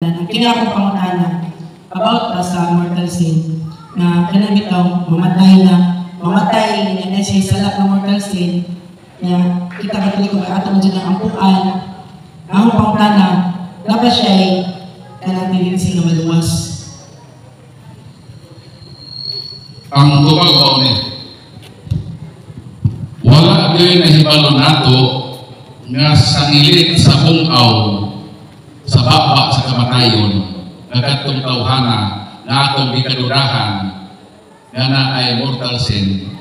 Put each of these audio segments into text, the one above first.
Dan kini ako pangutana about sa mortal sin na kanang bitaw mamatay na siya sala ng mortal sin na kita katulik ko ato mo dyan ang ampuan ang pangutana dapat siya ay kanang tendency na maluwas. Ang tubag ba ni wala din na hibalo nato nga sa ilit sa bungaw sa baba sa kamatayon nagatong tawhana na atong gikadudahan nga na ay mortal sin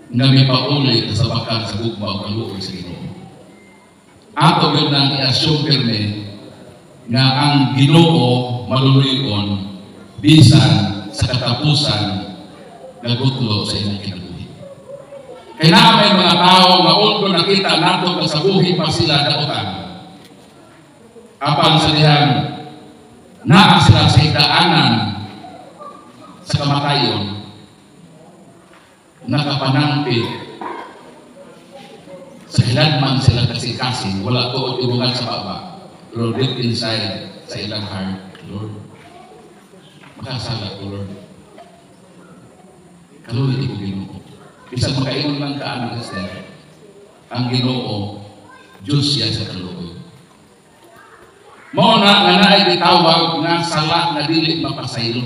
nga may pauli sa bakal sa gugma o kaluoy sa Ginoo. Ato yun nang i-assume pirme nga ang Ginoo maluluyon bisan sa katapusan nga gutlo sa inyong kinabuhi. Kaya na may mga tao nga uldo nakita nato nga sa buhi pa sila daotan. Apang sa dihang naa sila sa higdaanan sa kamatayon nakapanampi sa hiladman sila kasi wala ko ibungan sa baba pero deep inside sa ilang heart, Lord makasala ko Lord kalulit ko Ginoo bisag makaingon lang ka ang Ginoo Diyos siya sa kaluoy mo na nga naay gitawag nga sala nga dili mapasaylo.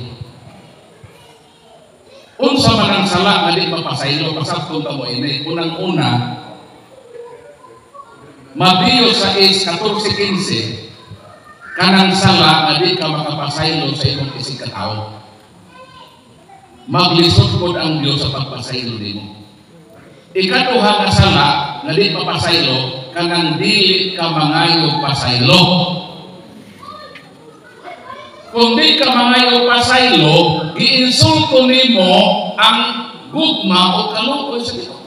Unsa man ang sala nga dili mapasaylo pasabton ta mo ini unang-una Mateo 6:14-15 kanang sala nga di ka makapasaylo sa imong isig ka tawo. Maglisod pod ang Dios sa pagpasaylo nimo. Ikaduha nga sala nga di mapasaylo kanang dili ka mangayo pasaylo. Kung di ka mangayo pasaylo, giinsulto nimo ang gugma o kaluoy sa Ginoo.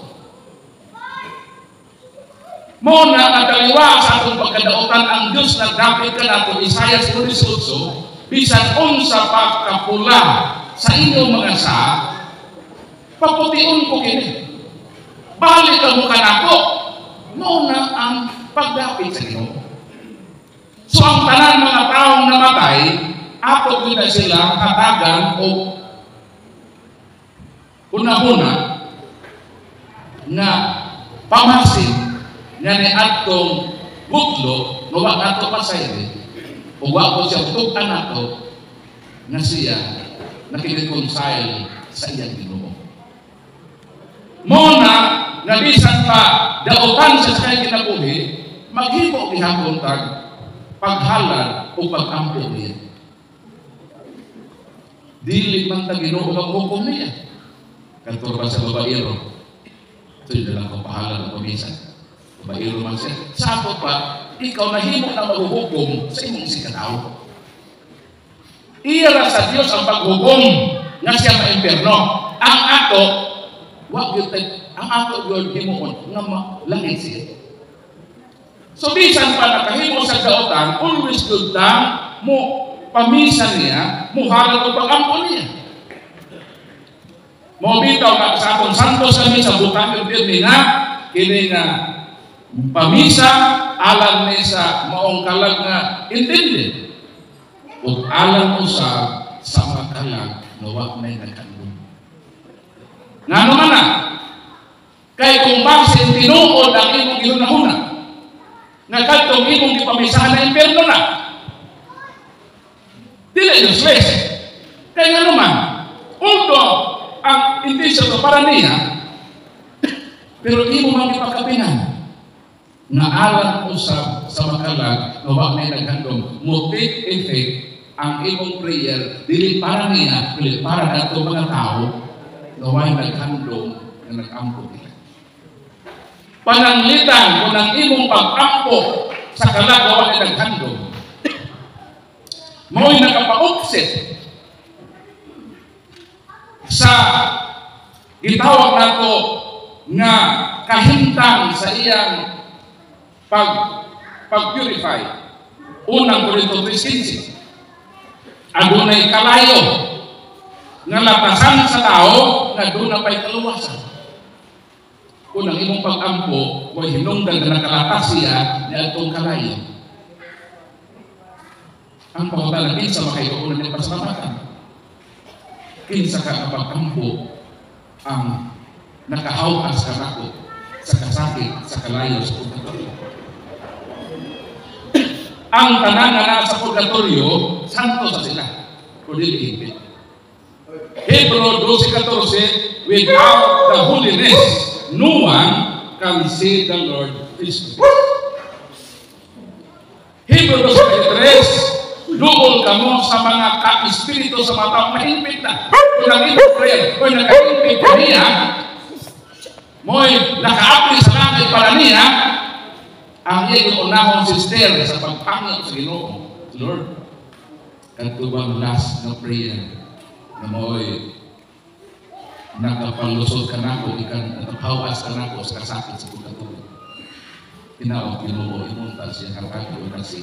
Mo na kadaliwa sa atong pagkadaotan ang Dios nagdapit ka nato Isaiah 48 bisan unsa pagkapula sa inyong mga sa paputiun ko kini. Balik ka mo kanako. Mo na ang pagdapit sa Ginoo. So ang tanan mga taong namatay ato na sila katagan o una-una na pamasin nga ni atong butlo no wa ato pasayri o wa ko siya tugan nato nga siya nakireconcile sa iyang Ginoo. Mo na nga bisan pa daotan sa kay kinabuhi maghimo gihapon tag paghalad o pag-ampo niya. Dili man ta Ginoo ang hukom niya. Kantor ba sa babaero? Ito yung dalang kapahalan ng pamisan. Babaero man siya. Sapot pa, ikaw nahimo na maghuhukom sa imong sikataw. Iyara sa Diyos ang paghukom nga siya ma-imperno. Ang ato, ang ato yun himuon nga langit siya. So bisan pa nakahimo sa daotan, always good lang mo pamisan niya, muhalad o pag-ampo niya. Mo bitaw na sa atong santos kami sa butang yung pirmi nga, kini nga pamisa, alam ni sa maong kalag nga intindi. O alam usab sa mga kalag na wag may nagkandun. Nga naman na, kay kung baksin tinuod ang imong gihunahuna, nga kadtong imong gipamisahan na impierno na, dili useless. Kaya nga naman, although ang intention para niya, pero imo mang ipakapinan na alam usab sa makalag na wag may naghandom mo take effect ang imong prayer dili para niya, dili para nato mga tao na way naghandom na nag-ampo nila. Pananglitan kung ang imong pag-ampo sa kalag na wag naghandom mo'y nakapa-offset sa gitawag nato nga kahintang sa iyang pag-purify. Unang Korinto 3:15. Adunay kalayo nga latasan sa tao nga doon na pa'y kaluwasan. Unang imong pag-ampo way hinungdan nga nakalatas siya ni atong kalayo. Ang pangutana, kinsa makaiuunan ng pasalamatan? Kinsa ka kapag-ampo ang nakahawas ka nako sa kasakit, sa kalayo, sa purgatorio. Ang tanan na sa purgatorio, santo sa sila. Kundi higit. Hebrew 12:14, without the holiness, no one can see the Lord Jesus. Hebrew 12:3, lubol kamo sa mga ka-espiritu sa mga taong mahigpit na. Kung nag-ibig prayer, kung nag-ibig niya, mo'y naka-apply sa langit para niya, ang iyong unahong sister sa pagpangyo sa Ginoo. Lord, katubang last na prayer, na mo'y nakapalusod ka na ko, nakahawas ka na ko sa kasakit sa pagkatuloy. Tinawag Ginoo, imunta siya kakaki o nasi.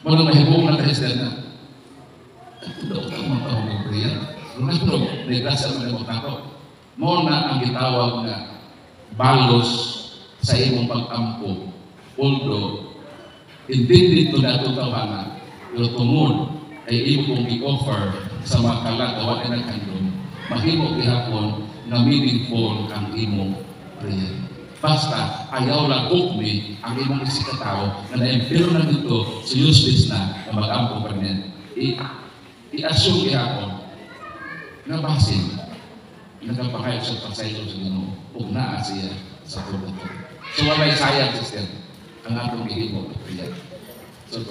Muna mahibong na Kristiyan na, daw ka mga taong ng prayer. Lunag-log, nagrasa mo na mo. Muna ang gitawag na balos sa imong pag-ampo. Although, hindi dito na ito tawanan, pero tungod ay imo kong i-offer sa mga kalagawa na nagkandong, mahimo gihapon na meaningful ang imong prayer. Basta, ayaw lang ukmi ang imong isikataw na na-impero na dito sa useless na mag-ampo pa niya. I-assume gihapon na basin nagpapakayot sa pagsaylo sa Ginoo ug naa siya sa purgatorio. So walay sayang sister ang atong gihimo at prayer. So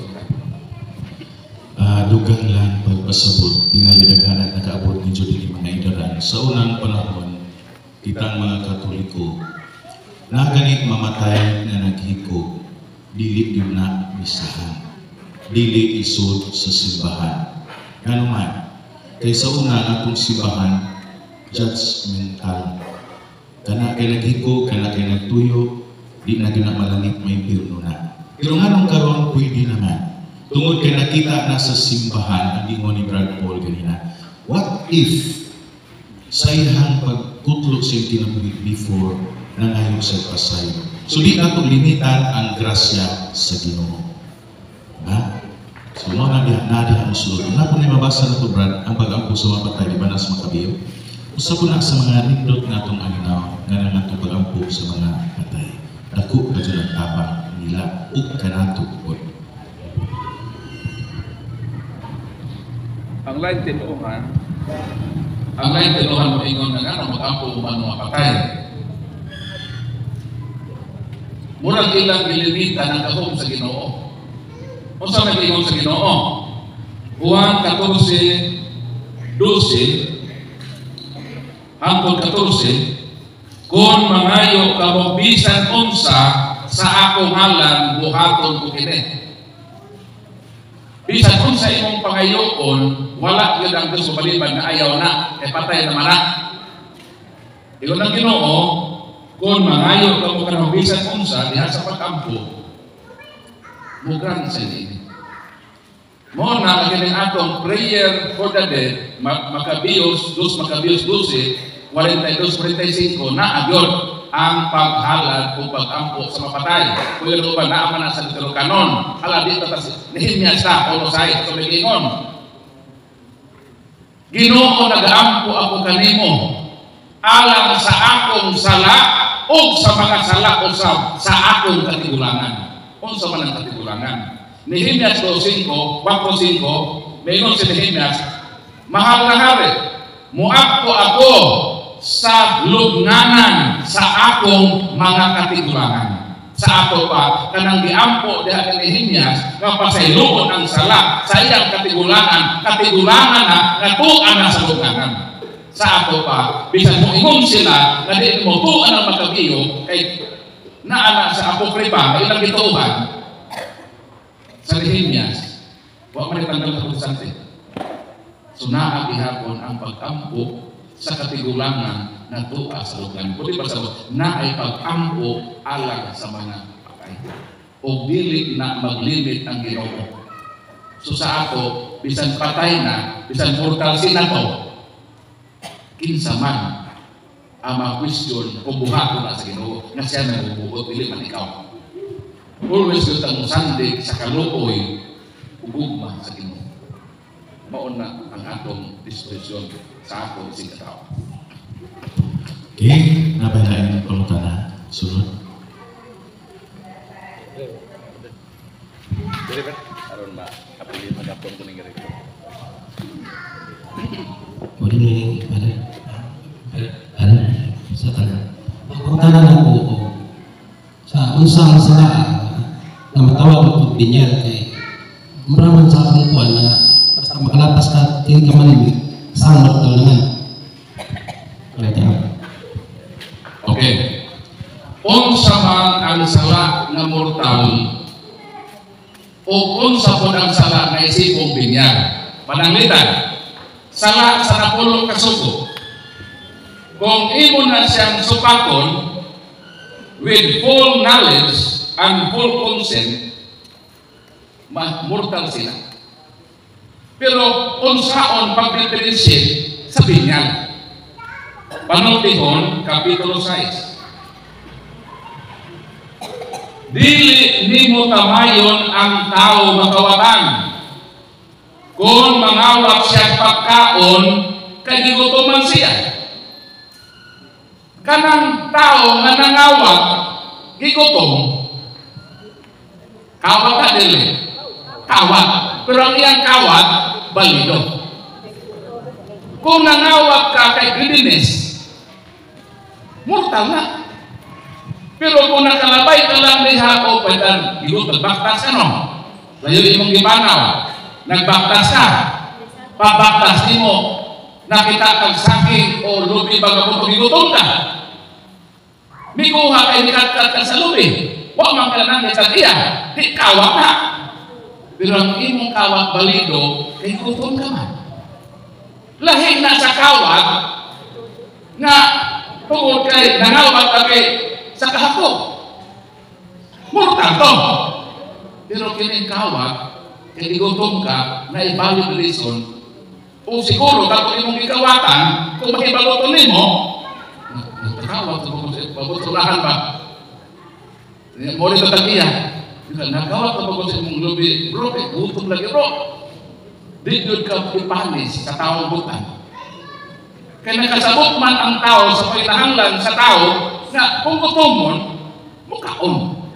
dugang lang pagpasabot dinalidaghanan nakaabot ni Judy mga idaran sa unang panahon kitang mga Katoliko na ganit mamatay na naghiko dili yun na misahan dili isod sa simbahan nganuman kay sa una atong simbahan judgmental kana kay naghiko kana kay nagtuyo di na ginamalanit may pirno na pero nganong karon pwede naman tungod kay nakita na sa simbahan ang ingon ni Brad Paul ganina what if sa iyang pagkutlo sa kinabuhi before nangayon sa pasayo so di nato limitan ang grasya sa Ginoo ha so mo na ang sulod na po ni mabasa na to Brad ang pag-ampo sa mga patay di ba nas makabiyo usa po na sa mga nindot natong alinaw nga natong pag-ampo sa mga patay dako ka dyan ang tabang nila ug kanato po. Ang lain tinuhan mo ingon na nga mag-ampo man mga patay. Murag ilang ilimita ng kahom sa Ginoo. O sa nag-ingon sa Ginoo? Juan 14:12 hangtod 14, kung mangayo kamo bisan unsa sa akong ngalan buhaton ko kini. Bisan unsa imong pangayoon, wala gyud ang Dios maliban na ayaw na, kay patay naman na. Ingon ang Ginoo, kung mangayo kamo kanang bisan unsa diha sa pag-ampo, mugran sa ini. Mo na kining atong prayer for the dead, Makabios 12, 42-45 na agyon ang paghalad o pag-ampo sa mapatay. Kung yun ba naaman na sa Deuterocanon, hala dito tas Nehemias na Colossae sa Megingon. Ginoo nag-ampo ako kanimo alang sa akong sala o sa mga sala o sa akong katigulangan. Unsa man ang katigulangan? Nehemias 2:5, 4:5, mayroon si Nehemias, mahal na hari, muadto ako sa lugnanan sa akong mga katigulangan. Sa ako pa, kanang giampo diha ni Nehemias, nga pasayloon ang sala sa iyang katigulangan na natuan na sa lugnanan. Sa ako pa, bisan mo ingon sila, nga di mo tuan ang Makabiyo, kay naana sa apokripa, may ilang gituuhan, sa Nehemias, huwag man itanggal na kursante. So naagihapon ang pag-ampo sa katigulangan na tuwa sa lugan. Kundi pa sa na ay pag-ampo alang sa mga patay. O dili na maglimit ang Ginoo. So sa ako, bisan patay na, bisan mortal sin na to, kinsa man ang mga question o buhato na sa Ginoo na siya nagbubuot, dili man ikaw. Always yung tanong sandig sa kaluoy ugugma sa Ginoo. Mao na ang atong disposisyon sa atong sing katao. Okay, nabayain ang pangutana. Sunod. Aron ba kapili magapon ko ning gari. Pwede ni ano sa tanan. Ang tanan na ko sa unsang sala na matawag ko binyag kay maraman sa akong kuan na basta makalapas ka tin ka man sanot talangan. Okay. Unsa man ang sala nga mortal o unsa pod ang sala nga isipong binyag. Pananglitan, sala sa napulong kasuko. Kung imo na siyang supakon with full knowledge and full consent, mortal sila. Pero unsaon pag-differentiate sa binyag? Panultihon, Kapitulo 6. Dili nimo tamayon ang tao makawatan. Kung mangawat siya pagkaon, kay gigutuman siya. Kanang tao nga nangawat, gigutom. Kawat ka dili. Kawat. Pero ang iyang kawat, balido. Kung nangawat ka kay greediness, mortal na. Pero kung nakalabay ka lang diha o pwedang iluto, baktas ka no? Layo imong gipanaw, nagbaktas ka. Pabaktas ni mo, nakita kang saking o lubi bagabot o gigutom ka. Mikuha kay nikat ka sa lubi. Huwag man ka lang sa iya, di kawak na. Pero ang imong kawak balido, kay gutom ka man. Lahing na sa kawak, nga tungod kay nangawat ka kay sa kahako. Mortal to. Pero kining kawat, kaya gutom ka, na i-valid reason, o siguro, kapag imong ikawatan, kung makibaluton mo, nakawat, pabutulahan ba? Muli sa tagiya, nakawat na pag sa imong lubi, bro, gutom lagi bro. Di yun ka ipanis sa taong butan. Kaya nakasabot man ang tao sa pagkahanglan sa tao, na kung gutomon, mukaon.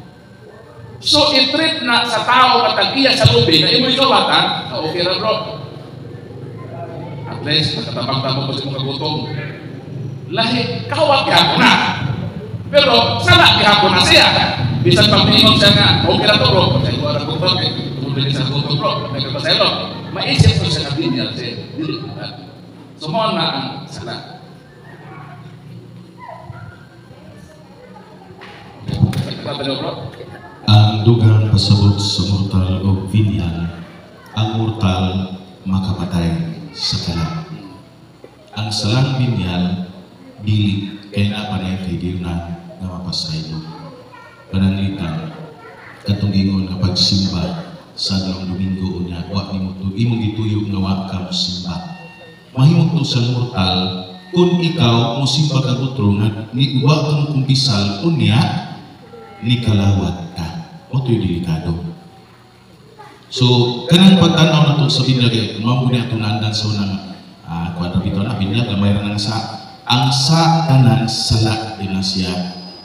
So, i-treat na sa tao katagiya sa lubi na imo'y kawatan, okay na bro. At least, nakatabang-tabang ko sa mong kagutom. Lahi, kawat kihapon na. Pero, sana kihapon na siya. Bisan pag-ingon siya nga, okay na to bro. Kasi wala ko bro, tumulong sa gutom bro. May kapasaylo. Maisip ko siya na binyal siya. So, mo na ang sana. Ang dugang pasabot sa mortal o venial, ang mortal makapatay sa kalam. Ang salang venial, dili kay napanay kay Dirna na mapasaylo. Pananglitan, katungingon nga pagsimba sa dalawang Domingo unya, wa ni mo imong gituyog nga wa ka mosimba. Mahimong to sa mortal, kung ikaw mosimba ka utro nga ni wa kang kumpisal unya, ni kalawat ka. O to'y delikado. So, kanang pagtanaw na ito sa binyag, mamuli itong nandan sa unang kwadro dito na binyag, na mayroon ng ang sa tanan sala din na siya.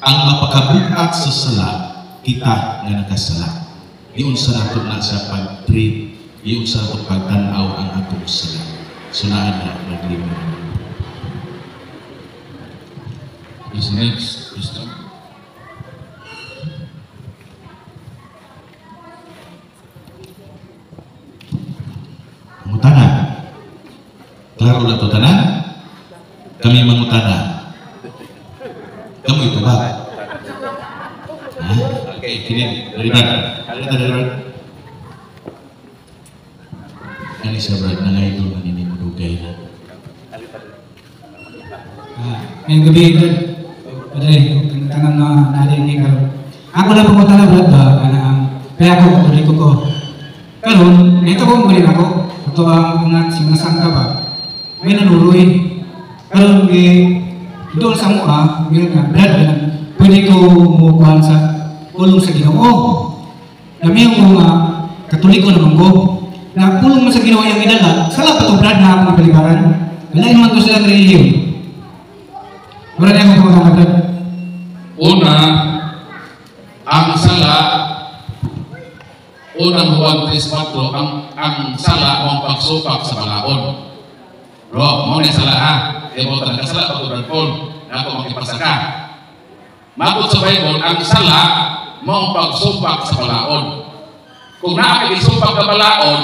Ang mapakabukat sa sala, kita nga nakasala. Iyon sa nato na sa pag-treat, iyon sa nato pagtanaw ang atong sala. Sunaan na naglima. Is next, Christian. Mangutana. Klaro na ito tanan? Kami mangutana. Kamu itu ba? Okay, kini dari mana? Dari mana? Kani siya brad na nga ito man ini madugay na. Ngayong gabi ito, padre, tangan na natin ni Karo. Ako na pumunta na brad ba, kaya ako patuloy ko. Karon, ito ko muli ako. Ito ang unat si Masangka ba? May nanuroy. Karon, doon sa mukha, meron nga, brad, pwede ko mukuhan sa ulong sa Ginoo. Dami yung mga Katoliko naman ko. Na pulong mo sa ginawa yung idala, sala pa to Brad na ako ng palibaran. Wala naman to silang relihiyon. Wala na akong pagkakama Brad. Una, ang sala, unang Juan 3:4, ang sala mong pagsupak sa balaod. Bro, mo na sala ha. Ebo talaga sala pag Paul na ako makipasaka. Magot sa Bible, ang sala mong pagsupak sa balaod. Kung nakakisupak ka balaod,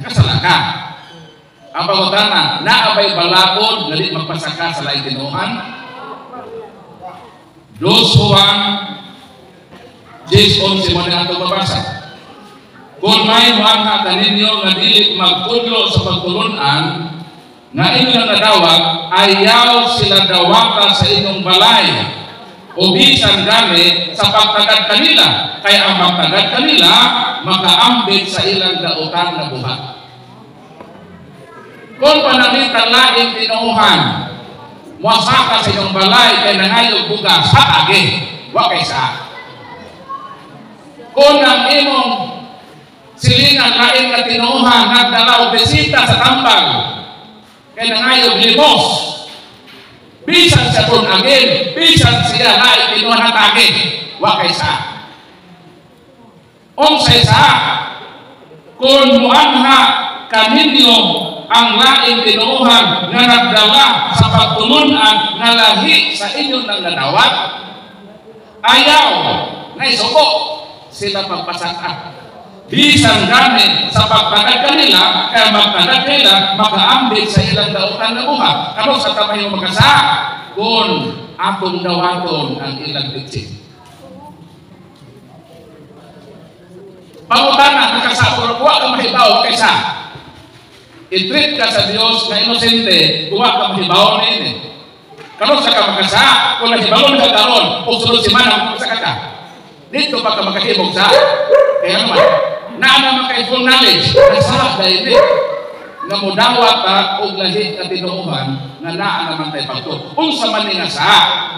nakasala ka. Ang pagkutana, naabay balaod, nalit magpasaka sa laing tinuhan. 2 Juan 10:11 mo na ito mabasa. Kung may mga kaninyo nga dili magpudlo sa pagtulunan, nga inyo na nadawag, ayaw sila dawatan sa inyong balay o bisan gani sa pagtagad kanila, kaya ang pagtagad kanila makaambit sa ilang dautan na buhat. Kung panamitan laing tinuuhan, muasaka sa inyong balay kay nangayog bugas, hatagi, wa kay sa. Kung ang imong silingan laing na tinuuhan, nagdala o bisita sa tambal, kay nangayog limos, bisan siya kung agin, bisan siya laing tinuuhan hatagi, wa kay sa. Unsay sa, kung muanha kaninyo ang laing tinuuhan nga nagdala sa pagtulunan nga lahi sa inyo nang nadawat, ayaw na isuko sila pagpasaka. Bisan gani sa pagtagad kanila, kaya magtagad nila makaambit sa ilang dautan na buhat. Ano sa tamayong magkasa? Kung atong dawaton ang ilang bitsin. Pangutana, nakasapuro, kuha ka mahibaw kaysa i-treat ka sa Diyos na inosente, kuha ka mahibaw na ini. Karon sa ka makasa, kung nahibaw na karon, o sunod si manang sa kaka. Dito pa ka makahibog sa, kaya naman, naman kay full knowledge, nasa dahil nga mudawat ka o lahi ka tinuuhan, nga naan naman tayo pagto. Kung sa maninga sa,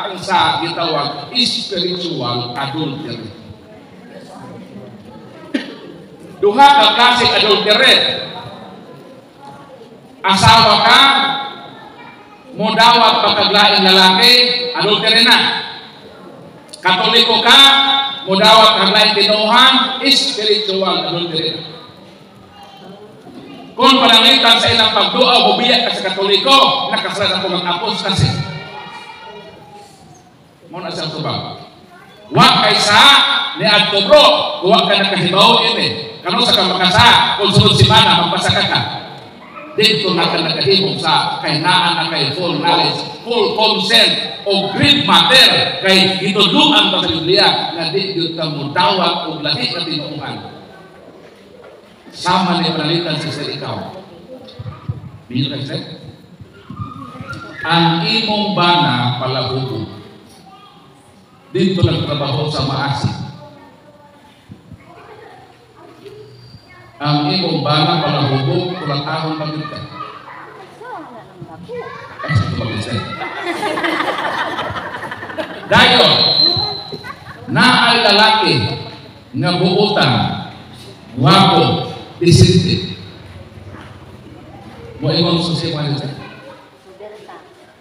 ang sa gitawag, spiritual adultery. Duha ka klaseng adultery. Asawa ka, mudawat pagkaglaing lalaki, adultery na. Katoliko ka, mudawat pagkaglaing tinuuhan, spiritual adultery na. Kung panangitan sa ilang pagdua o bubiyak ka sa Katoliko, nakasalan ako ng apostasy. Muna sa tubag. Huwag kay sa ni Adtobro, huwag ka nakahibaw ini. Kano sa kamakasa, kung sunod si Mana, magpasaka ka. Dito na ka nakahibong sa kainaan na kay full knowledge, full consent, o great matter, kay ituduan pa sa Biblia, na di yun ka mudawat o lahi na tinuungan. Sama ni panalitan sa ikaw. Binyo kayo sir? Ang imong bana palahubo. Dito nagtrabaho sa maasig. Ang imong bana palahubo, kulang ahon pagod ka. Ay, sa tubag sir. Dayon, na ay lalaki nga buutan, guwapo, disente. Mo ingon sa siya mo sir.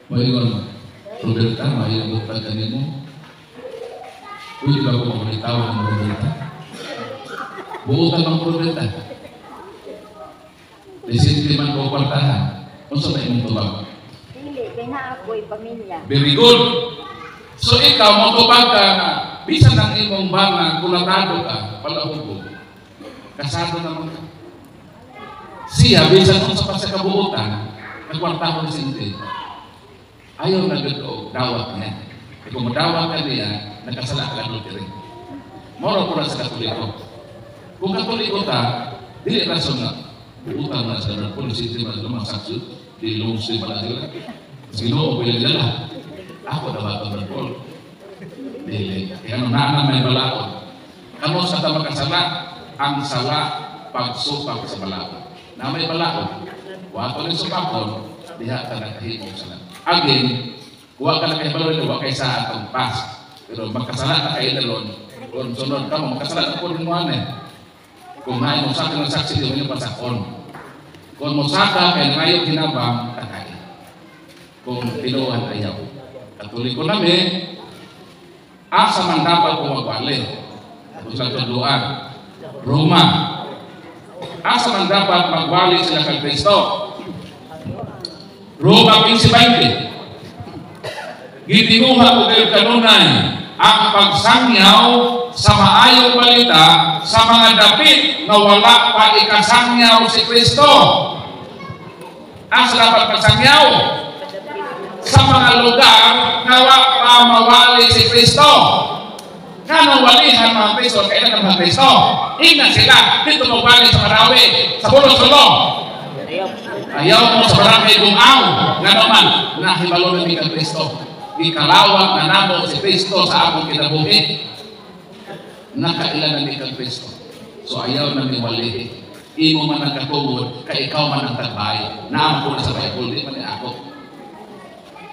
Mo ingon, Roberta, mahirap ka kanino. Uy, ba ko mamalitaw ng Roberta? Buutan ng Roberta. Disente man ko kwartahan. Kung sa may mong tubag? Hindi, kaya na ako'y pamilya. Very good. So ikaw, matubag ka na, bisan ng imong bana, kulatado ka, palahubo. Kasado naman ka. Siya, bisan kung sa pasakabuutan, nagkwartahon sinti. Ayaw na gano'n, dawat niya. E kung madawat ka niya, nagkasala ka adultery. Moro ko na sa Katoliko. Kung Katoliko ta, dili rason na, buutan na sa kung sinti man lumang sakso, di lumang sinti pala sila. Sino ko yung dala? Ako dapat ang Paul. Dili. Kaya nana may balakon. Kamo sa tamakasala, ang sala pagsupak sa balakon. Na may balakon, huwag ko rin supakon, diha ka nakahimong sala. Again, huwag ka nakahibalon, huwag kayo sa atong pas. Pero magkasala na kayo dalon, kung sunod ka mo, magkasala na po rin mo Kung may musaka ng saksi, di mo yung pasakon. Kung musaka, kaya ngayon ginabang, takay. Kung pinuhan ayaw. Katoliko namin, asa man dapat kung magbali. Kung sa tuduan, Roma. Asa man dapat magbali sila kay Kristo. Roma 15:20. Gitinuha ko kayo kanunay ang pagsangyaw sa maayong balita sa mga dapit na wala pa ikasangyaw si Kristo. Asa dapat pagsangyaw? Sa mga lugar na wala pa mawali si Kristo. Kanong walihan mga Kristo, kailan ng mga Kristo? Ingat sila, dito mawali sa Marawi, sa Pulo-Sulo. Ayaw mo sa barangay Bungaw, nga naman, nahibalo na ni Kristo. Ikalawag na namo si Kristo sa akong kinabuhi. Nakailan na ni Kristo. So ayaw na ni wali. Imo man ang katungod, ka ikaw man ang tagbay. Naam ko na sa Bible, di man ni ako.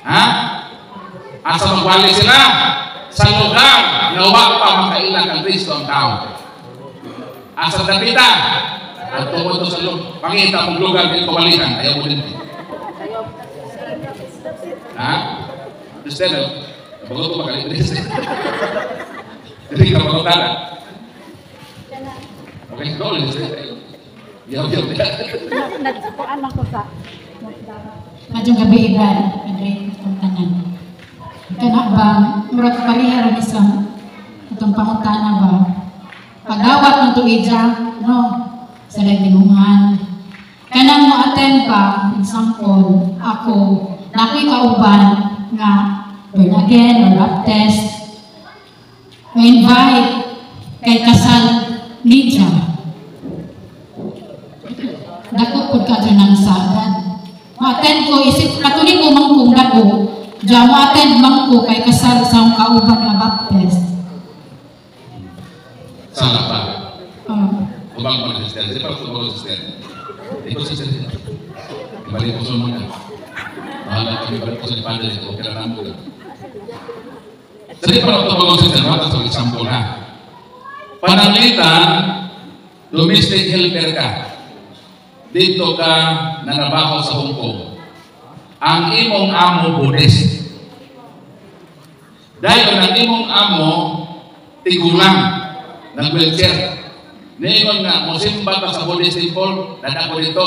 Ha? Asa magwali sila? Sa lugar na wala pa makailan ang Kristo ang tao. Asa dapita? At tungod to sa lugar. Pangita mong lugar din kumalihan. Ayaw mo din. Ha? Kristen, bago ito makalit Kristen. Hindi ka magkutala. Okay, go ulit. Yaw. Nagsukuan ako sa Madyung gabi iba, Padre, itong tanan. Kana ba, murag parihara ni sa itong pangutana ba? Pagawat ng tuwidya, no? Sa nagdinuhan. Kanang mo attend pa, example, ako, na ako'y kauban nga born again or baptized, ma-invite kay kasal media. Dako po ka dyan ng sagad. Ma-attend ko, isip, katulik ko mang kong dako, dyan ma-attend mang ko kay kasal sa akong kauban nga baptized. Salah pa. Kubang mo na Kristen. Di pa kubang Kristen. Ikaw sa Kristen. Kembali ko sa mga. Bahala kami balik ko sa Padre. Okay na naman ko. Jadi para kubang Kristen, mata sa example ha. Pananglitan, domestic helper ka. Dito ka nanabaho sa Hong Kong. Ang imong amo Buddhist. Dahil ang imong amo tigulang ng wheelchair. Ngayon nga, musimba ka sa Buddhist temple, dadako dito.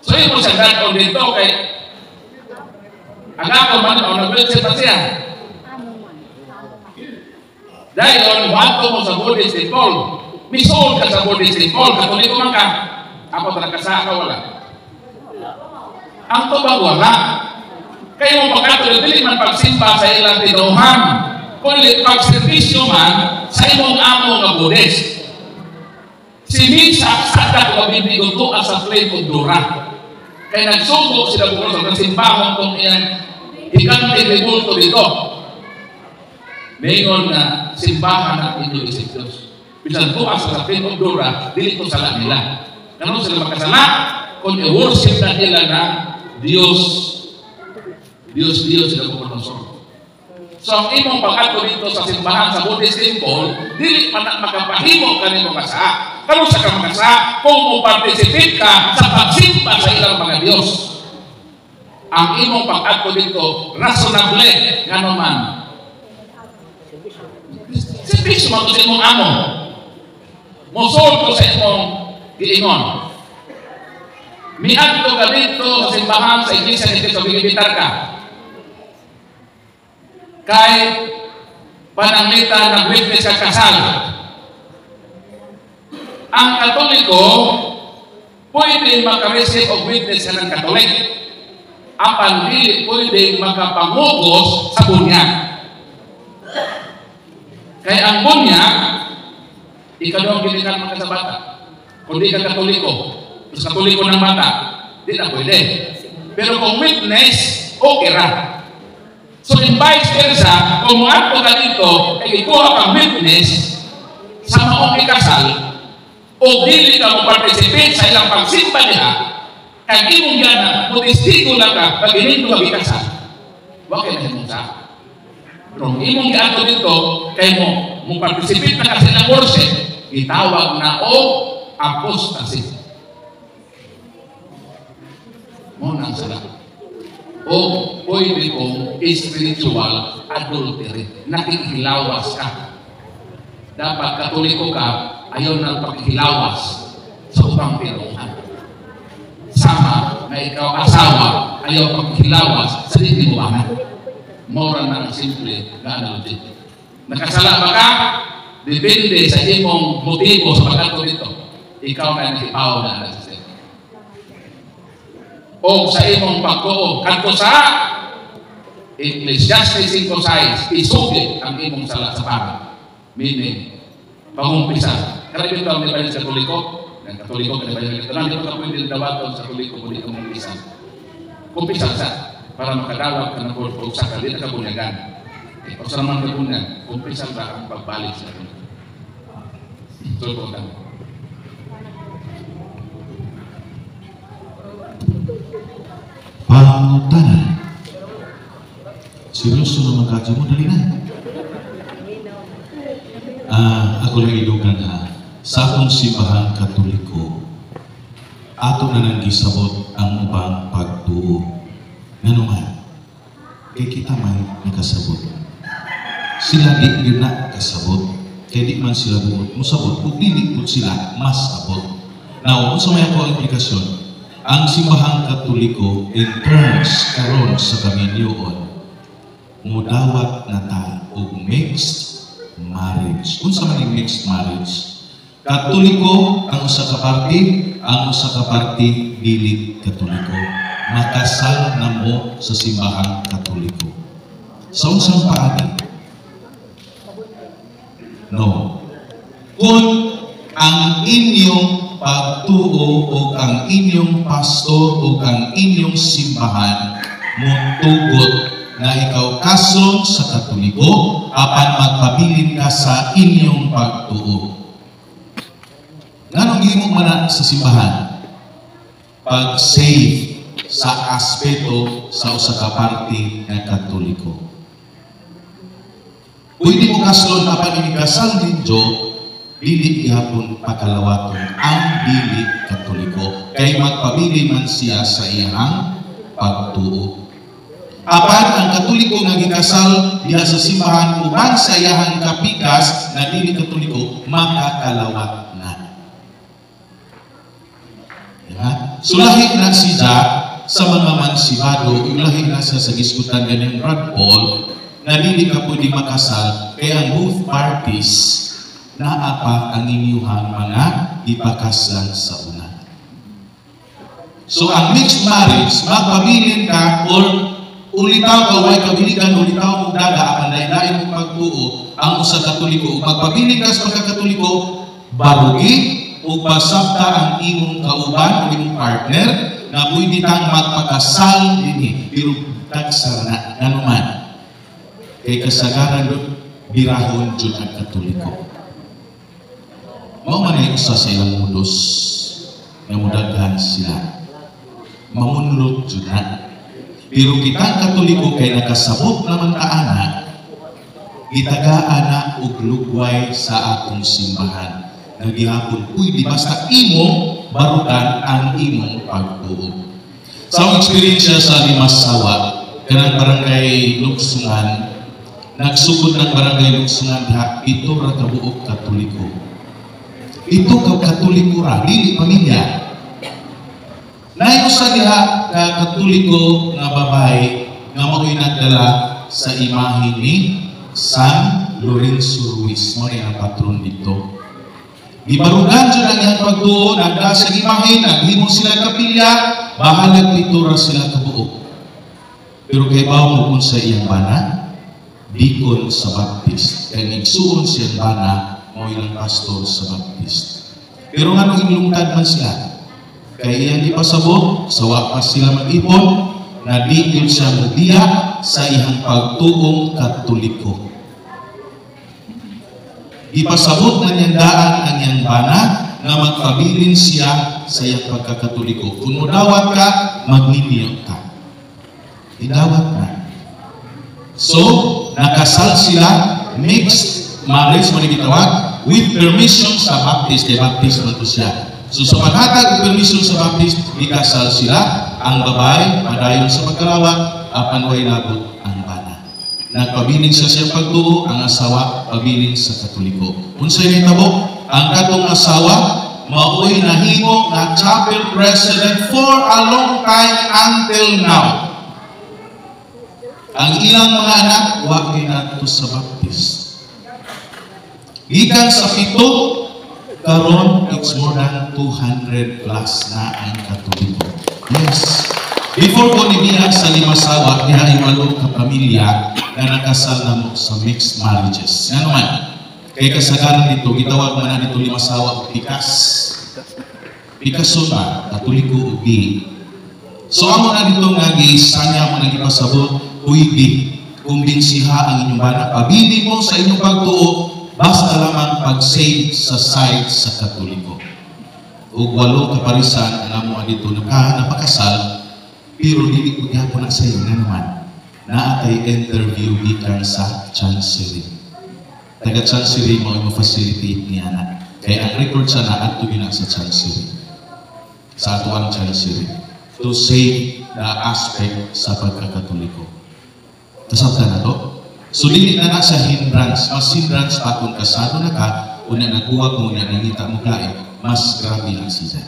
So yun mo siya dadako dito kay ang ako man o nag-wheelchair pa siya. Dahil wato mo sa Buddhist temple, misol ka sa Buddhist temple, katuloy ko man ka. Ako talaga wala. Ang tubag wala. Kayo mo pagkatuloy, dili man pagsimba sa ilang tinuhan. Kundi pagservisyo man sa imong amo nga Buddhist. Si Misa sa ko bibigoto sa flame of Dura. Kaya nagsugbo sila bukas sa simbahon kung iyan ikanti ribulto dito. Mayroon na simbahan na ito isip Diyos. Bisan tuas sa flame of Dura, dili ko sala nila. Ganun sila makasala kung i-worship na nila na Diyos sila pupunong. So ang imong pag-ato dito sa simbahan sa Buddhist temple, dili man makapahimo kanimo kasa. Kano sa kamakasa kung mo participate ka sa pagsimba sa ilang mga Diyos. Ang imong pag-ato dito rationable nga naman. Servisyo mo sa imong amo. Mosol ko sa imong giingon. Miadto ka dito sa simbahan sa iglesia ni Cristo bigibitar ka. Kay pananglitan ng witness sa kasal. Ang Katoliko pwede makareceive of witness ng Katolik. Apan dili pwede makapangugos sa bunyag. Kaya ang bunyag, ikaw ang ginikan mga sa bata. Kung di ka Katoliko, terus Katoliko ng bata, di na pwede. Pero kung witness, okay ra. So in vice versa, kung muadto ka dito, ay ikuha kang witness sa maong ikasal, o dili ka mo participate sa ilang pagsimba niya, kaya di mong gana, mutistigo lang ka, pag ininto ka ikasal. Bakit na mong sa? Pero imong gato dito, kaya mo participate na kasi ng worship, Gitawag na o apostasy. Muna ang sala. O pwede kong spiritual adultery. Nakikilawas ka. Dapat Katoliko ka, ayaw na paghilawas sa upang pinuhan. Sama na ikaw asawa, ayaw paghilawas sa hindi mo anak. Mora na ang simple na analogy. Nakasala ba ka? Depende sa imong motibo sa pagkato dito. Ikaw na nakipaw na analogy. O sa imong pagtuo, kanto sa Ecclesiastes 5:6, isugid ang imong sala sa pangit. Meaning, pangumpisa. Karami ito ang nilayan sa Katoliko. Ang Katoliko, kanilayan ito. Lang ito ka pwede dawaton sa Katoliko kung di ka mumpisa. Kumpisa sa para makadawag ka ng kulto sa kalita ka bunyagan. Pag sa naman ka bunyag, kumpisa ba ang pagbalik sa Katoliko. Sulpo ka. Pangutanan. Seryoso naman kadyo mo, dali na. Ako lang ilugan sa akong simbahan Katoliko, ato na nang gisabot ang ubang pagtuo. Nanuman, kay kita may nakasabot. Sila di yun na kasabot, kaya di man sila buot musabot, kung di po sila mas abot. Now, kung sa may ako ang implikasyon, ang simbahang Katoliko in terms karon sa kaminyoon, mudawat na ta og mixed marriage. Kung sa maning mixed marriage, Katoliko ang usa ka party, ang usa ka party dili Katoliko. Makasal na mo sa simbahang Katoliko. Sa unsang paagi? No. Kung ang inyong pagtuo o ang inyong pastor o ang inyong simbahan mutugot na ikaw kason sa Katoliko apan magpabilin ka sa inyong pagtuo. Nganong gihimo man sa simbahan? Pag-save sa aspeto sa usa ka parte ng Katoliko. Pwede mo kaslon apan inikasal din Diyo, dili gihapon pakalawaton ang dili Katoliko kay magpabili man siya sa iyang pagtuo. Apan ang Katoliko nga gikasal diha sa simbahan uban sa iyang kapikas na dili Katoliko makakalawat na. Diba? So lahi na siya sa mga mansibado, lahi na siya sa giskutan ganyan Brad Paul na dili ka pwede makasal kaya ang both parties naa pa ang inyuhang mga ipakaslan sa una. So ang mixed marriage, magpabilin ka or ulitaw ka, way kabiligan, ulitaw mo daga, apan dahil mo pagtuo, ang usa Katoliko, magpabilin ka sa pagkakatoliko, barugi, o pasabta ang imong kauban o imong partner, na pwede kang magpakasal din pero tagsara na, nanuman. Kay kasagaran doon, birahon dyan ang Katoliko. Mao man ay usa sa ilang mudos nga mudaghan sila. Mamunlot jud na. Pero kitang Katoliko kay nakasabot naman ta ana, gitagaan na og lugway sa atong simbahan. Nagihapon pwede basta imong barugan ang imong pagtuo. Sa akong eksperyensya sa Limasawa, kanang barangay Luksungan, nagsugod ng barangay Luksungan diha, ito ra ka buok Katoliko. Ito ka Katoliko ra, dili pamilya. Nayo sa diha ka Katoliko nga babae nga mao'y nagdala sa imahe ni San Lorenzo Ruiz, mo ang patron dito. Gibarugan dyan ang iyang pagtuo, nagda sa imahe, naghimo sila kapilya, bahalag dito ra sila kabuok. Pero kay bawo mo kung sa iyang bana, dikon sa Baptist. Kaya nagsuon siyang bana, mo ilang pastor sa Baptist. Pero nga nung inlungtad man sila, kaya iyang ipasabot, sa wakas sila mag-ipon, na dikon siya magdiya sa iyang pagtuong Katoliko. Ipasabot na niyang daan ang iyang bana na magpabilin siya sa iyang pagkakatoliko. Kung mudawat ka, magniniyot ka. Idawat na. So, nakasal sila, mixed marriage, mo gitawag, with permission sa baptist, kay baptist man to siya. So sa paghatag og permission sa baptist, ikasal sila, ang babae padayon sa pagkalawat, apan way labot ang bana. Nagpabiling sa siyang pagtuo, ang asawa pabiling sa Katoliko. Unsay nahitabo? Ang katong asawa mao'y nahimo na chapel president for a long time until now. Ang ilang mga anak wa ginato sa baptist. Gikan sa 7 karon, it's more than 200 plus na ang Katoliko. Yes. Before ko nibiyag sa 5 asawa, diha ay 8 ka pamilya na nakasal na mo sa mixed marriages. Nga naman, kay kasagaran dito, gitawag man na dito 5 asawa o pikas. Pikaso ba, Katoliko o di. So amo na dito nga gisanya mo na gipasabot, uy kumbinsiha ang inyong bana. Pabili mo sa inyong pagtuo, basta lamang pag-save sa side sa Katoliko. O 8 kaparisan, alam mo dito, napakasal, pero dili ko niya po na sa iyo na naman, na atay interview gikan sa chancery. Taga-chancery mo yung facilitate niya na. Kaya ang record sa naadto gina sa chancery. Sa atuang chancery. To save the aspect sa pagkakatoliko. Kasabta na to? So, dili na sa hindrance. Mas hindrance pa kung kasado na ka, una nagbuwag mo, una nangita mo kain, mas grabe lang siya.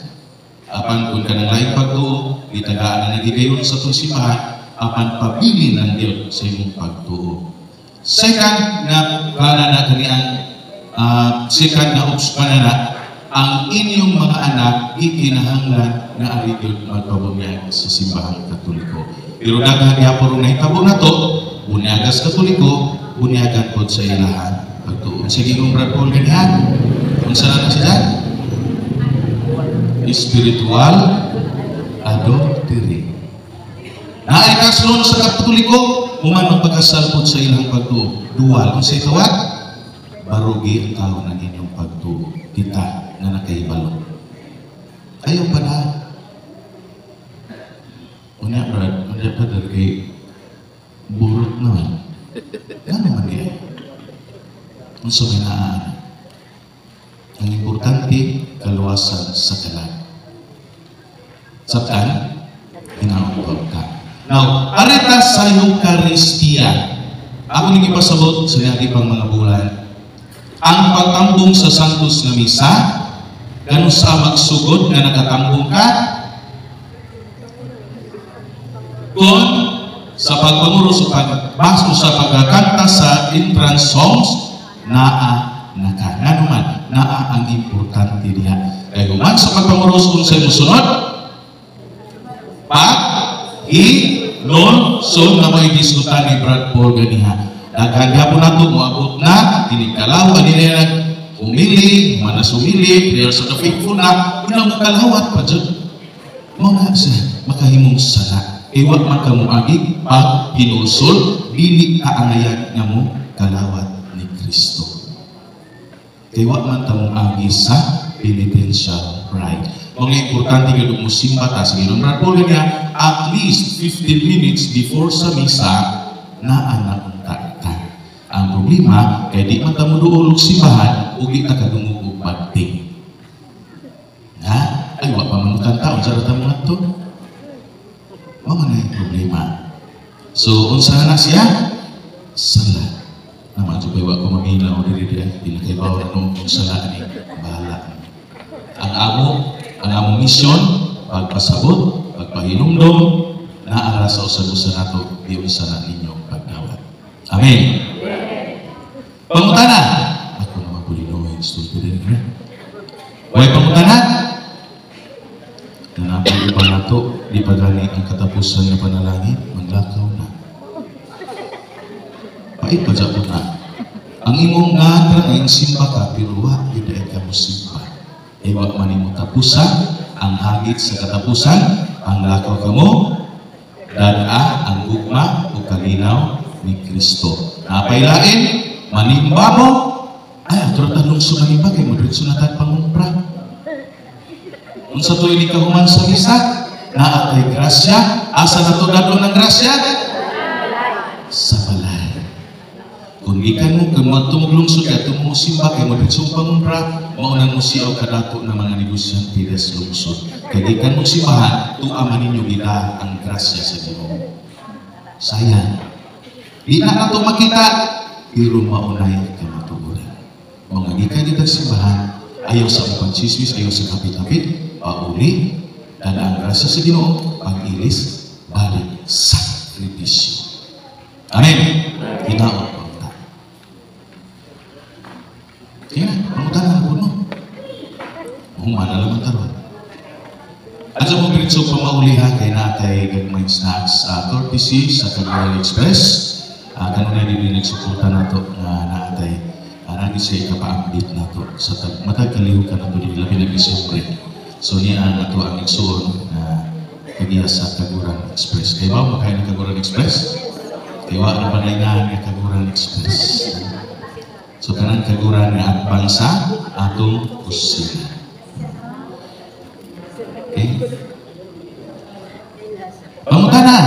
Apan kung ka ng laing pagtuo, itagaan na nagigayon sa itong simbahan, apan pabili ng Diyos sa imong pagtuo. Second na kanana kaniyang second na kanana, ang inyong mga anak ikinahanglan na arigod magpabunyag sa simbahang Katoliko. Pero daghan gyapon na hitabo na to, bunyagas Katoliko, bunyagan pod sa ilahan pagtuo. Sige kong Brad Paul ganyan. Unsa na siya? Spiritual adultery. Naay kaslon sa Katoliko, human pagkasal pod sa ilang pagtuo. Dual, kung sa itawag, barugi ang tao ng inyong pagtuo. Kita na nakaibalo. Ayaw pa na. Unya, Brad, unya pa kay burot naman. Gano'n man yan? Kung sa minaan, ang importante, kaluwasan sa kalan. Sabtan, inaupag ka. Now, arita sa Eucharistia. Ako nang ipasabot sa natin pang mga bulan. Ang pagtambong sa Santos na Misa, ganun sa magsugod na nakatambong ka, kung sa pagpamuro sa pagbaso sa pagkakanta sa entrance songs, naa naman, naa ang importante diya. Kaya guman sa pagpamuro sa musunod, so na may diskutan ni Brad Paul ganiha. Daghan gyapon nato moabot na tinikalaw nila umili, manasumili, prayers of the faithful na makalawat pa jud. Mo na sa makahimong sala. Iwa man ka moagi pag pinulsol dili kaangayan nga mo kalawat ni Kristo. Iwa man ta moagi sa penitential rite. Ang importante nga mo simba ta sa Ginoong Brad Paul niya at least 15 minutes before sa misa na anak ta. Ang problema kay di man ta mo duol og simbahan ug di ta kadungog og pagting. Ay wa pa man taon sa ta mo adto. Mao man ang problema. So unsa na siya? Sala. Naman jud wa ko maminaw diri dili kay bawo no sala ni bahala. Ang among misyon pagpasabot, pagpahinumdom na ara sa usag-usa nato di usa na ninyong pagdawat. Amen. Pangutana. Ako naman po linoy. Stupid din. Way pangutana. Nanapag pa na ito. Di pa gani ang katapusan ng panalangin. Manglakaw na. Pait pa dyan po na. Ang imong nga ang simba ka, pero wak, hindi ka mo simba. Iwak man mo tapusan, ang hagit sa katapusan, ang lakaw ka mo, dada ang gugma o kalinaw ni Kristo. Napailain, manimba mo, ay, atro tanong sa manimba, kay madritso na tayo pangumpra. Kung sa tuwing ka human sa misa, na atay grasya, asa na to dado ng grasya? Sa balay. Kung Gikan mo kung magtumuglungsod ka, tumusimba kay mo ditsong pangumpra, maunang mo siya o kadato na mga negosyante des lungsod. Kaya gikan mo simbahan, tuaman ninyo gila ang grasya sa Ginoo. Sayang. Di na nato makita, pero maunay kamatuguran. Mga gikan dito simbahan, ayaw sa upang chismis, ayaw sa kapit-kapit, pauli, dan ang grasya sa Ginoo, pag-ilis, balik, sakripisyo. Amen. Ginaon pangutan. Kaya, pangutan ang puno. Humana naman karoon. At sa mong gritsog pamaulihan kay natay gagmay snacks courtesy sa Kaguran Express. Kanunay din nagsuporta na ito na natay naging sa ikapaambit na ito sa matagkaliw ka na ito din labi na Disyembre. So niya na ito ang igsuon na kagiya sa Kaguran Express. Kaya ba makain ng Kaguran Express? Kaya ang panayngan ng Kaguran Express. So kanang Kaguran nga ang bangsa atong kusina. Okay? Pangutanan!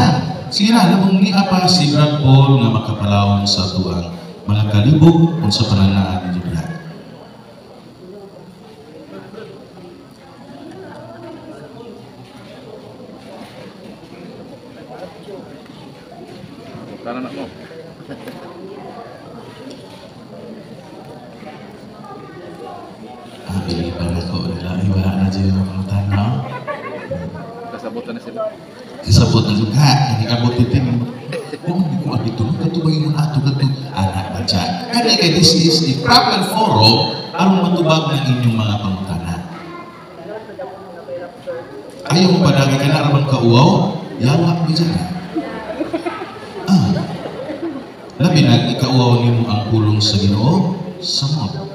Sige na, labong ni apa si Brad Paul nga makapalawon sa tuang mga kalibog kung sa pananaan ng Biblia. Kanan mo. Pilipan ako nila. Iwala na dyan ang pangutan na. Kasabutan na sila. Kasabot na juga. Ini kabot ito. Kung hindi ko abito, katubay mo ato kato. Anak ba dyan? Kaya kay this is the proper forum aron matubag ng inyong mga pangutanan. Ayaw mo ba dami ka na araman kauaw? Yawa mo dyan. Labi na ikauaw ni mo ang pulong sa Ginoo sa mo.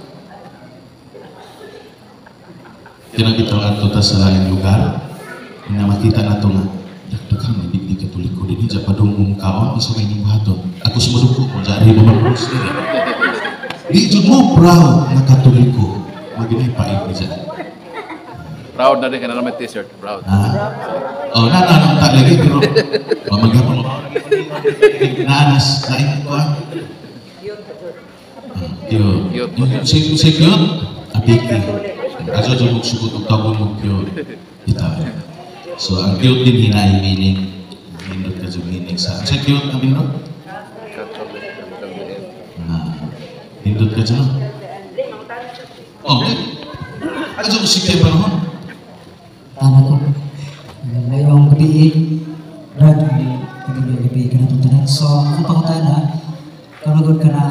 Kinabitaw ang tuta sa laing lugar na makita na ito nga dagdagang hindi katoliko din dyan padungong kaon isa may nibahaton ako sumadugo ko jari naman ko sila di dyan mo proud na katoliko maginay paing dyan Proud na din ka na naman t-shirt. Proud. Nananong tak lagi pero mamagapon naanas lain ko cute si cute apiki aso jumog sugot og tabon mo cute ita so ang cute din hinay meaning hindot ka jud meaning sa cute ang hindot hindot ka jud aso si kay panahon tama ko. Ngayong gabi, Brad, gabi ka na itong tanan. So, ang pangutana, karagod ka na,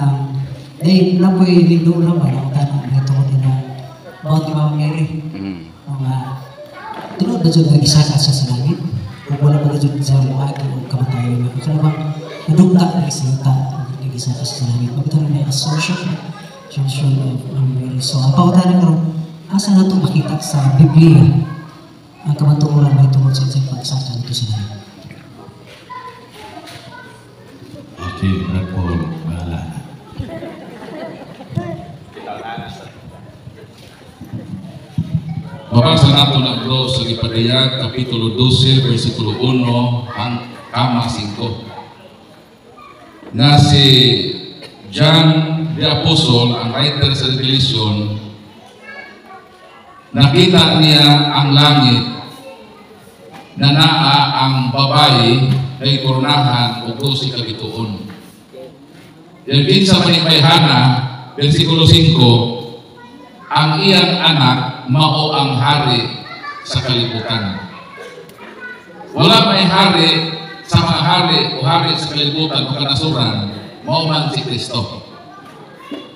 dahil napoy lindo lang ba, ang tanong nito ko din na, bawat Mama Mary, tunod ba dyan nag-isa ka sa langit? O wala ba dyan sa muhagi o kamatayon? Ito na bang nadugta na isinta, nag-isa ka sa langit? Pagkita na may assumption of Mary. So, ang pangutana ko, asa na ito makita sa Biblia? Ang kamatuoran may tungkol sa isang pagsaka dito sa langit. Okay, Brad Paul, bahala na. Mabasa nato na bro sa Gipadayag, Kapitulo 12, versikulo 1, hanggang 5. Na si John the Apostle, ang writer sa Revelation, nakita niya ang langit na naa ang babae na ikoronahan o 12 kabituon. Yan sa Panipayhana, versikulo 5, ang iyang anak mao ang hari sa kalibutan. Wala may hari sa mga hari o hari sa kalibutan o kanasuran, mao man si Kristo.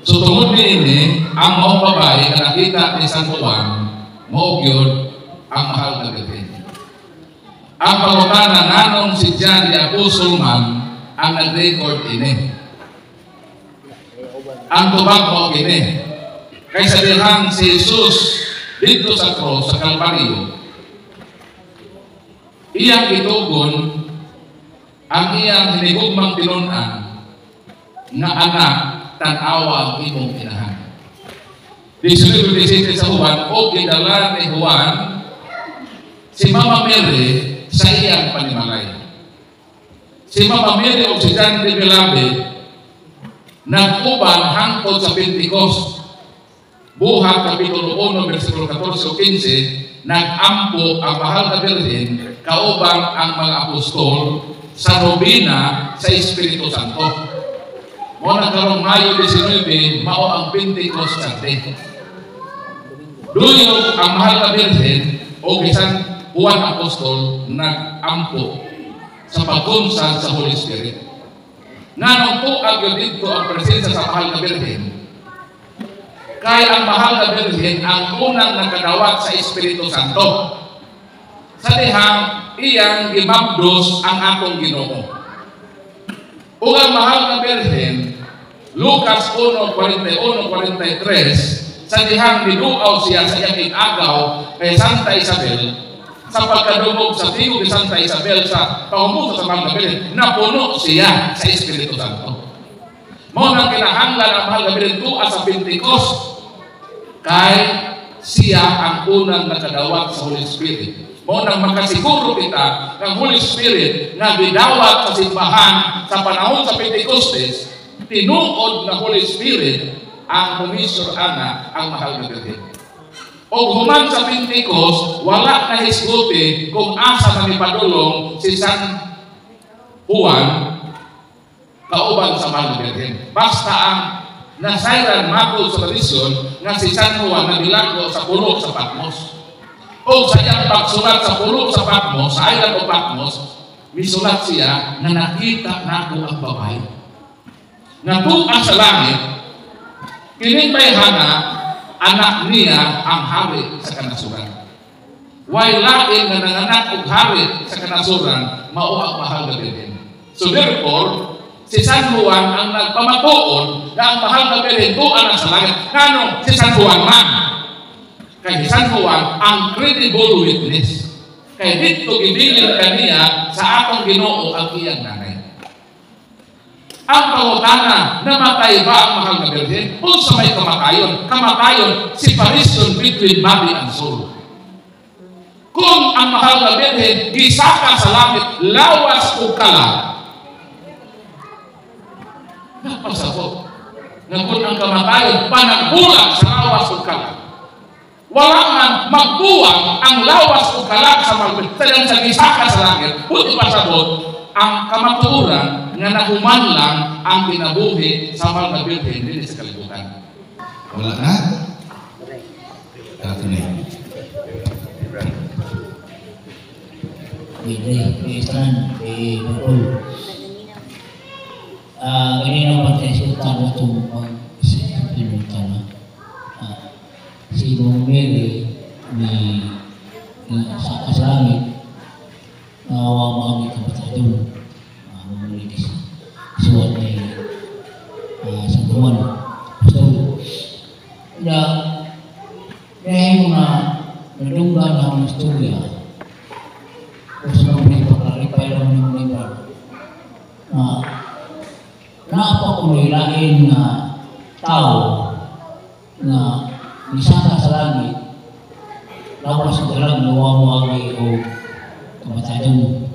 So tungod niini, ang mao babae na nakita ni San Juan, mao gyud ang mahal na gabi. Ang pangutana nanong si John the Apostle man ang nag-record ini. Ang tubag mo ini. Kaysa dihang si Jesus dito sa cross, sa Kalbaryo, iyang itugon ang iyang hinigugmang tinunan na anak tanawa ang imong inahan. Disunod sa Juan, o gidala ni Juan si Mama Mary sa iyang panimalay. Si Mama Mary o si John de Belabe nag-uban hangtod sa Pentecost. Buhat Kapitulo 1, versikulo 14 o 15, nag-ampo ang mahal na Birhen kaubang ang mga apostol sa nobina sa Espiritu Santo. Muna karong Mayo 19, mao ang Pentecost Sunday. Duyog ang mahal na Birhen o bisan Juan Apostol nag-ampo sa pagkunsad sa Holy Spirit. Nganong tuag yun dito ang presensya sa mahal na Birhen. Kaya ang mahal na Birhen ang unang nakadawat sa Espiritu Santo. Sa dihang iyang gimabdos ang atong Ginoo. Ug ang mahal na Birhen, Lucas 1:41-43, sa dihang niluaw siya sa iyang inagaw kay Santa Isabel, sa pagkadungog sa tiyo ni Santa Isabel sa paumuso sa mahal na Birhen, napuno siya sa Espiritu Santo. Mao nang kinahanglan ang mahal na Birhen tuwa sa Pentecost kay siya ang unang nakadawat sa Holy Spirit. Mao nang makasiguro kita ng Holy Spirit na gidawat sa simbahan sa panahon sa Pentecostes, tinuod na Holy Spirit ang humisor ana ang mahal na Birhen. O human sa Pentecost, wala na hisguti kung asa na nipadulong si San Juan kauban sa mahal na Birhen. Basta ang nasayran makul sa tradisyon nga si San Juan nagilako sa pulo sa Patmos. O sa iyang pagsulat sa pulo sa Patmos, sa island o Patmos, misulat siya na nakita nako ang babae. Natuan sa langit, kining bayhana, anak niya ang hari sa kanasuran. Way lain nga nanganak og hari sa kanasuran, mao ang mahal na Birhen. So therefore, si San Juan ang nagpamatuon na ang mahal na Birhen tuan sa langit. Kano si San Juan man? Kay San Juan ang credible witness. Kay dito gibilin kaniya sa atong Ginoo ang iyang nanay. Ang pangutana, namatay ba ang mahal na Birhen? Kung sa may kamatayon, separation between body and soul. Kung ang mahal na Birhen gisaka sa langit, lawas o kalat, napasabot na kung ang kamatayon panagbulag sa lawas o kalat, wala man magbuwag ang lawas o kalat sa malpit sa gisaka sa langit, buti pasabot ang kamatuuran nga nahuman lang ang kinabuhi sa mahal na Birhen din sa kalibutan. Wala na? Katunay. Istan, Bakul. Ganyan ang pagkaisutan na itong pag-isipan na si Mong Mary sa kasalangit nawawa mo kami kapatid mamalinis suwat ni San Juan. So, dahil mo na nadunggan na ang istorya o sa mga ipaglaripay lang ng mga napakulain na tao na nisaka sa langit, lawas sa dalang nawawagi o kamatadong.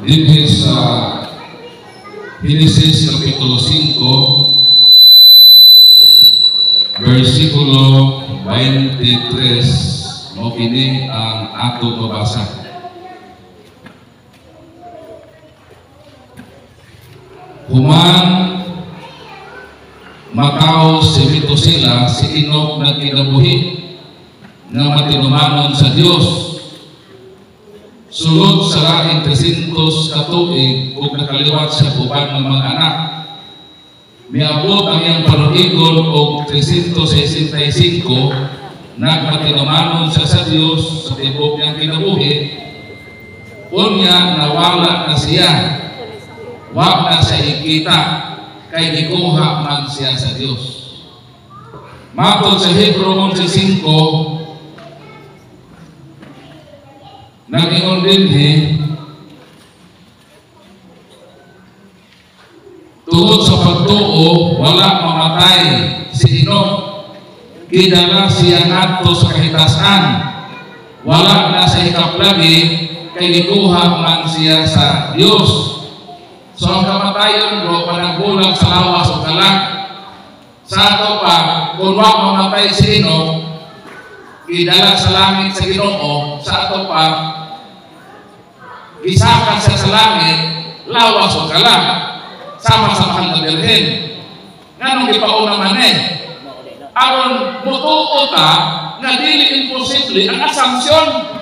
Dito sa Genesis Kapitulo 5, versikulo 23, mo kini ang ato babasa. Human makaw si Metusela si Enoch nagkinabuhi na matinumanon sa Dios. Sulod sa laing 300 katuig ug nakaliwat sa uban ng mga anak. Miabot ang iyang panuigon og 365 nagmatinumanon siya sa Dios sa tibok niyang kinabuhi. Unya nawala na siya. Wa na siya ikita kay gikuha man siya sa Dios. Matod sa Hebreo 11:5, nag-ingon din tungod sa pagtuo wala mamatay si Enoch, kidala siya ngadto sa kahitasan wala na sa ikaplabi kay gikuha man siya sa Dios. So ang kamatayon bro, panagbulag sa lawas o kalang. Sa ato pa, kung wag mamatay sino, idala sa langit sa Ginoo, sa ato pa, isakan siya sa langit, lawas o kalang, sama sa mahal na Birhen. Nganong ipauna man aron mutuo ta nga dili imposible ang assumption